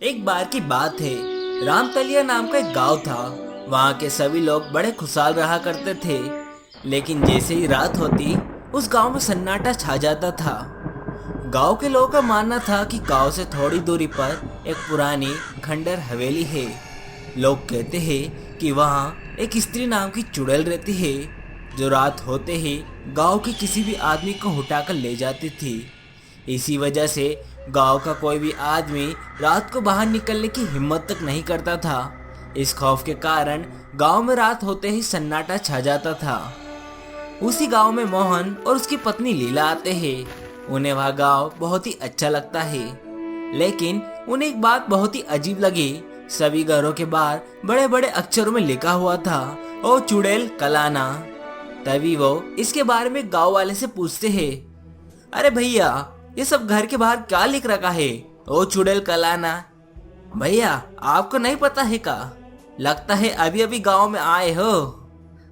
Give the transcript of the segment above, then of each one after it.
एक बार की बात है। रामतलिया नाम का एक गांव था। वहाँ के सभी लोग बड़े खुशहाल रहा करते थे। लेकिन जैसे ही रात होती उस गांव में सन्नाटा छा जाता था। गांव के लोगों का मानना था कि गांव से थोड़ी दूरी पर एक पुरानी खंडर हवेली है। लोग कहते हैं कि वहाँ एक स्त्री नाम की चुड़ैल रहती है, जो रात होते ही गांव के किसी भी आदमी को उठाकर ले जाती थी। इसी वजह से गांव का कोई भी आदमी रात को बाहर निकलने की हिम्मत तक नहीं करता था। इस खौफ के कारण गांव में रात होते ही सन्नाटा छा जाता था। उसी गांव में मोहन और उसकी पत्नी लीला आते हैं। उन्हें वह गांव बहुत ही अच्छा लगता है, लेकिन उन्हें एक बात बहुत ही अजीब लगी। सभी घरों के बाहर बड़े बड़े अक्षरों में लिखा हुआ था, ओ चुड़ैल कल आना। तभी वो इसके बारे में गांव वाले से पूछते हैं, अरे भैया, ये सब घर के बाहर क्या लिख रखा है, ओ चुड़ैल कल आना? भैया, आपको नहीं पता है का? लगता है अभी अभी गांव में आए हो।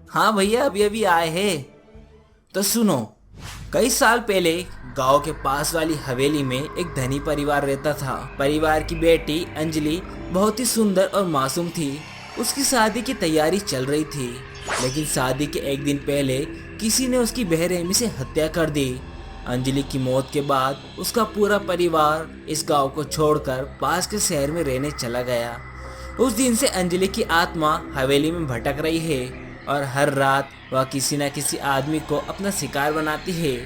हाँ भैया, अभी अभी आए हैं। तो सुनो, कई साल पहले गांव के पास वाली हवेली में एक धनी परिवार रहता था। परिवार की बेटी अंजलि बहुत ही सुंदर और मासूम थी। उसकी शादी की तैयारी चल रही थी, लेकिन शादी के एक दिन पहले किसी ने उसकी बेरहमी से हत्या कर दी। अंजलि की मौत के बाद उसका पूरा परिवार इस गांव को छोड़कर पास के शहर में रहने चला गया। उस दिन से अंजलि की आत्मा हवेली में भटक रही है और हर रात वह किसी न किसी आदमी को अपना शिकार बनाती है।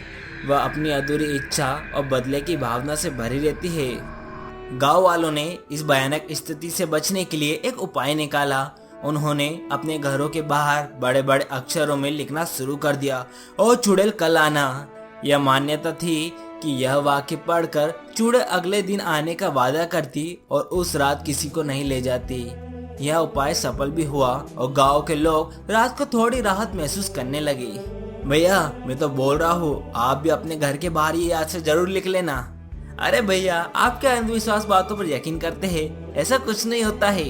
वह अपनी अधूरी इच्छा और बदले की भावना से भरी रहती है। गांव वालों ने इस भयानक स्थिति से बचने के लिए एक उपाय निकाला। उन्होंने अपने घरों के बाहर बड़े बड़े अक्षरों में लिखना शुरू कर दिया, ओ चुड़ैल कल आना। यह मान्यता थी कि यह वाक्य पढ़कर चुड़ैल अगले दिन आने का वादा करती और उस रात किसी को नहीं ले जाती। यह उपाय सफल भी हुआ और गांव के लोग रात को थोड़ी राहत महसूस करने लगे। भैया, मैं तो बोल रहा हूँ, आप भी अपने घर के बाहर ये याद से जरूर लिख लेना। अरे भैया, आप क्या अंधविश्वास बातों पर यकीन करते हैं? ऐसा कुछ नहीं होता है।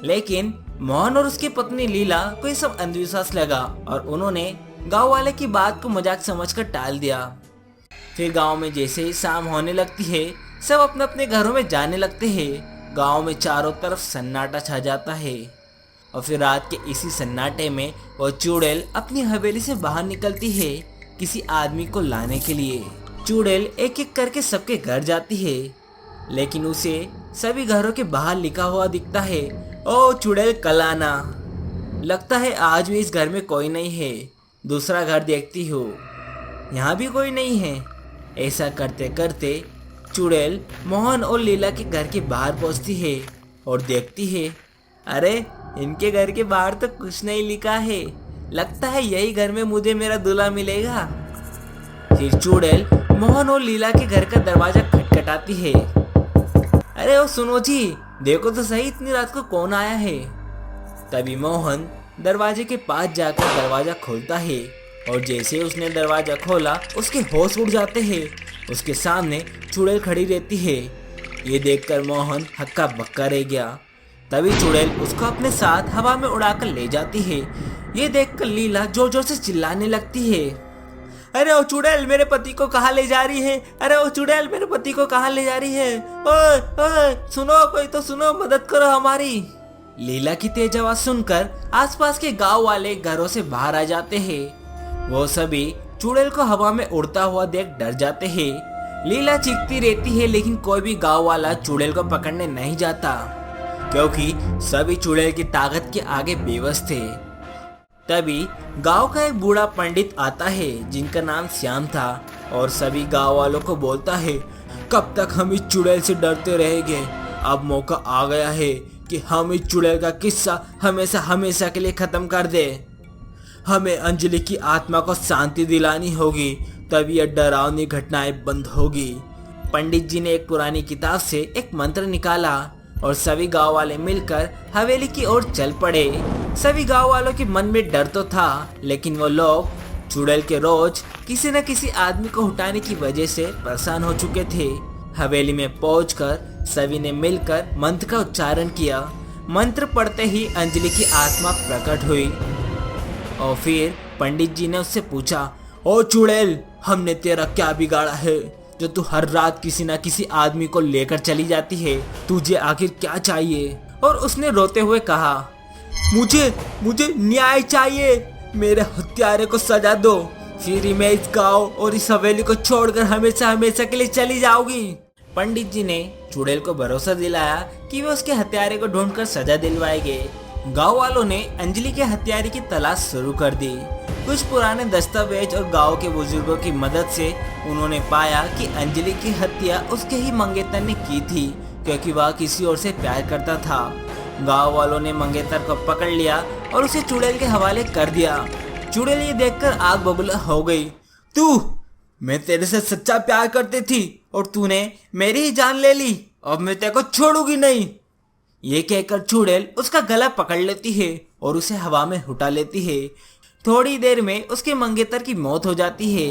लेकिन मोहन और उसकी पत्नी लीला को ये सब अंधविश्वास लगा और उन्होंने गांव वाले की बात को मजाक समझकर टाल दिया। फिर गांव में जैसे ही शाम होने लगती है, सब अपने अपने घरों में जाने लगते हैं। गांव में चारों तरफ सन्नाटा छा जाता है और फिर रात के इसी सन्नाटे में वो चुड़ैल अपनी हवेली से बाहर निकलती है किसी आदमी को लाने के लिए। चुड़ैल एक एक करके सबके घर जाती है, लेकिन उसे सभी घरों के बाहर लिखा हुआ दिखता है, ओ चुड़ैल कल आना। लगता है आज भी इस घर में कोई नहीं है। दूसरा घर देखती हो, यहाँ भी कोई नहीं है। ऐसा करते करते चुड़ैल मोहन और लीला के घर के बाहर पहुंचती है और देखती है, अरे इनके घर के बाहर तो कुछ नहीं लिखा है। लगता है यही घर में मुझे मेरा दूल्हा मिलेगा। फिर चुड़ैल मोहन और लीला के घर का दरवाजा खटखटाती है। अरे ओ सुनो जी, देखो तो सही, इतनी रात को कौन आया है? तभी मोहन दरवाजे के पास जाकर दरवाजा खोलता है और जैसे ही उसने दरवाजा खोला उसके होश उड़ जाते हैं। उसके सामने चुड़ैल खड़ी रहती है। ये देखकर मोहन हक्का बक्का रह गया। तभी चुड़ैल उसको अपने साथ हवा में उड़ाकर ले जाती है। ये देखकर लीला जोर जोर से चिल्लाने लगती है, अरे ओ चुड़ैल, मेरे पति को कहाँ ले जा रही है? अरे ओ चुड़ैल, मेरे पति को कहाँ ले जा रही है? ओए ओए, सुनो, कोई तो सुनो, मदद करो हमारी। लीला की तेज आवाज सुनकर आसपास के गांव वाले घरों से बाहर आ जाते हैं। वो सभी चुड़ैल को हवा में उड़ता हुआ देख डर जाते हैं। लीला चीखती रहती है, लेकिन कोई भी गांव वाला चुड़ैल को पकड़ने नहीं जाता, क्योंकि सभी चुड़ैल की ताकत के आगे बेबस थे। तभी गांव का एक बूढ़ा पंडित आता है जिनका नाम श्याम था और सभी गांव वालों को बोलता है, कब तक हम इस चुड़ैल से डरते रहेंगे? अब मौका आ गया है कि हम इस चुड़ैल का किस्सा हमेशा हमेशा के लिए खत्म कर दे। हमें अंजलि की आत्मा को शांति दिलानी होगी, तभी यह डरावनी घटनाएं बंद होगी। पंडित जी ने एक पुरानी किताब से एक मंत्र निकाला और सभी गांव वाले मिलकर हवेली की ओर चल पड़े। सभी गांव वालों के मन में डर तो था, लेकिन वो लोग चुड़ैल के रोज किसी न किसी आदमी को उठाने की वजह से परेशान हो चुके थे। हवेली में पहुंचकर सभी ने मिलकर मंत्र का उच्चारण किया। मंत्र पढ़ते ही अंजलि की आत्मा प्रकट हुई और फिर पंडित जी ने उससे पूछा, ओ चुड़ैल, हमने तेरा क्या बिगाड़ा है? जो तू हर रात किसी ना किसी आदमी को लेकर चली जाती है, तुझे आखिर क्या चाहिए? और उसने रोते हुए कहा, मुझे मुझे न्याय चाहिए, मेरे हत्यारे को सजा दो, फिर ही मैं इस गांव और इस हवेली को छोड़कर हमेशा हमेशा के लिए चली जाऊंगी। पंडित जी ने चुड़ैल को भरोसा दिलाया कि वे उसके हत्यारे को ढूंढकर सजा दिलवाएंगे। गांव वालों ने अंजलि के हत्यारे की तलाश शुरू कर दी। कुछ पुराने दस्तावेज और गांव के बुजुर्गों की मदद से उन्होंने पाया कि अंजलि की हत्या उसके ही मंगेतर ने की थी, क्योंकि वह किसी और से प्यार करता था। गांव वालों ने मंगेतर को पकड़ लिया और उसे चुड़ैल के हवाले कर दिया। चुड़ैल ये देखकर आग बबूला हो गई। मैं तेरे से सच्चा प्यार करती थी और तूने मेरी ही जान ले ली, अब मैं तेरे को छोड़ूंगी नहीं। ये कहकर चुड़ैल उसका गला पकड़ लेती है और उसे हवा में उठा लेती है। थोड़ी देर में उसके मंगेतर की मौत हो जाती है।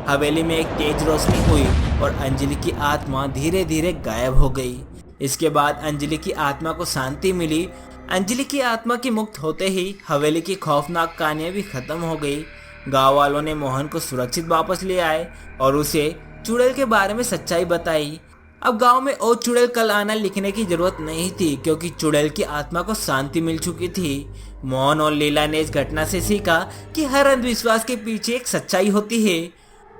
हवेली में एक तेज रोशनी हुई और अंजलि की आत्मा धीरे धीरे गायब हो गई। इसके बाद अंजलि की आत्मा को शांति मिली। अंजलि की आत्मा की मुक्त होते ही हवेली की खौफनाक कहानियां भी खत्म हो गई। गांव वालों ने मोहन को सुरक्षित वापस ले आए और उसे चुड़ैल के बारे में सच्चाई बताई। अब गांव में और चुड़ैल कल आना लिखने की जरूरत नहीं थी, क्योंकि चुड़ैल की आत्मा को शांति मिल चुकी थी। मोहन और लीला ने इस घटना से सीखा कि हर अंधविश्वास के पीछे एक सच्चाई होती है।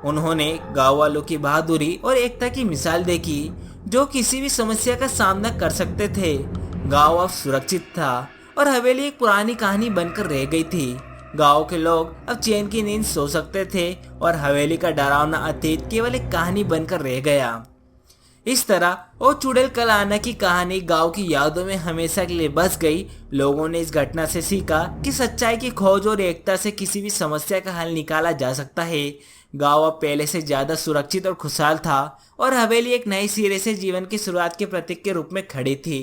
उन्होंने गांव वालों की बहादुरी और एकता की मिसाल देखी, जो किसी भी समस्या का सामना कर सकते थे। गांव अब सुरक्षित था और हवेली एक पुरानी कहानी बनकर रह गई थी। गांव के लोग अब चैन की नींद सो सकते थे और हवेली का डरावना अतीत केवल एक कहानी बनकर रह गया। इस तरह वो चुड़ैल कल आना की कहानी गांव की यादों में हमेशा के लिए बस गई। लोगों ने इस घटना से सीखा कि सच्चाई की खोज और एकता से किसी भी समस्या का हल निकाला जा सकता है। गांव अब पहले से ज्यादा सुरक्षित और खुशहाल था और हवेली एक नए सिरे से जीवन की शुरुआत के प्रतीक के रूप में खड़ी थी।